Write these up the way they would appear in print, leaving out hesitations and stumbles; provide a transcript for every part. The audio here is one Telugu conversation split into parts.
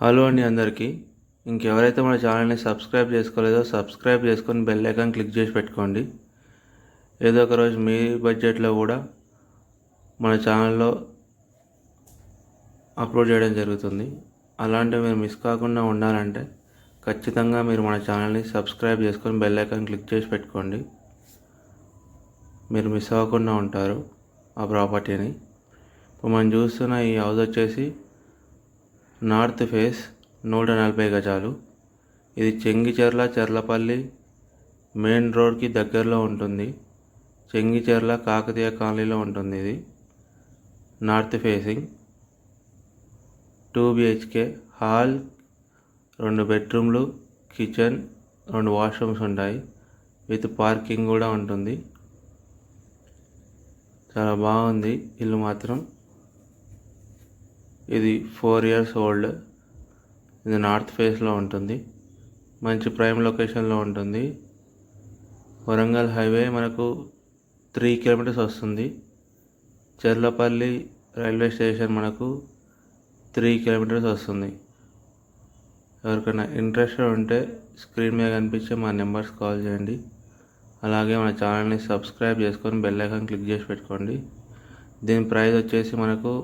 హలో అండి అందరికీ. ఇంకెవరైతే మన ఛానల్ని సబ్స్క్రైబ్ చేసుకోలేదో సబ్స్క్రైబ్ చేసుకొని బెల్ ఐకాన్ క్లిక్ చేసి పెట్టుకోండి. ఏదో ఒక రోజు మీ బడ్జెట్లో కూడా మన ఛానల్లో అప్లోడ్ చేయడం జరుగుతుంది. అలాంటివి మీరు మిస్ కాకుండా ఉండాలంటే ఖచ్చితంగా మీరు మన ఛానల్ని సబ్స్క్రైబ్ చేసుకొని బెల్ ఐకాన్ క్లిక్ చేసి పెట్టుకోండి. మీరు మిస్ అవ్వకుండా ఉంటారు ఆ ప్రాపర్టీని. ఇప్పుడు మనం చూస్తున్న ఈ హౌస్ వచ్చేసి నార్త్ ఫేస్ 140 గజాలు. ఇది చెంగిచెర్ల చెర్లపల్లి మెయిన్ రోడ్కి దగ్గరలో ఉంటుంది. చెంగిచెర్ల కాకతీయ కాలనీలో ఉంటుంది. ఇది నార్త్ ఫేసింగ్ 2 BHK హాల్, 2 బెడ్రూమ్లు, కిచెన్, 2 వాష్రూమ్స్ ఉంటాయి. విత్ పార్కింగ్ కూడా ఉంటుంది. చాలా బాగుంది ఇల్లు మాత్రం. ఇది 4 years ఓల్డ్. ఇది నార్త్ ఫేస్లో ఉంటుంది. మంచి ప్రైమ్ లొకేషన్లో ఉంటుంది. వరంగల్ హైవే మనకు 3 kilometers వస్తుంది. చెర్లపల్లి రైల్వే స్టేషన్ మనకు 3 kilometers వస్తుంది. ఎవరికైనా ఇంట్రెస్టెడ్ ఉంటే స్క్రీన్ మీద కనిపించే మా నెంబర్స్ కాల్ చేయండి. అలాగే మన ఛానల్ని సబ్స్క్రైబ్ చేసుకొని బెల్ ఐకాన్ క్లిక్ చేసి పెట్టుకోండి. దీని ప్రైస్ వచ్చేసి మనకు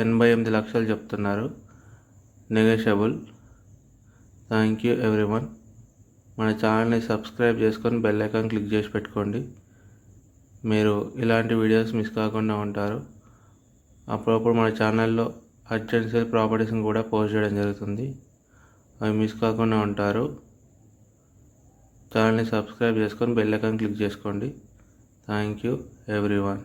88 లక్షలు చెప్తున్నారు. నెగోషియబుల్. Thank you everyone. మన ఛానల్ని సబ్స్క్రైబ్ చేసుకొని బెల్ ఐకాన్ క్లిక్ చేసి పెట్టుకోండి. మీరు ఇలాంటి వీడియోస్ మిస్ కాకుండా ఉంటారు. అప్పుడప్పుడు మన ఛానల్లో అర్జెంట్ సేల్ ప్రాపర్టీస్ని కూడా పోస్ట్ చేయడం జరుగుతుంది. అవి మిస్ కాకుండా ఉంటారు. ఛానల్ని సబ్స్క్రైబ్ చేసుకొని బెల్ ఐకాన్ క్లిక్ చేసుకోండి. Thank you everyone.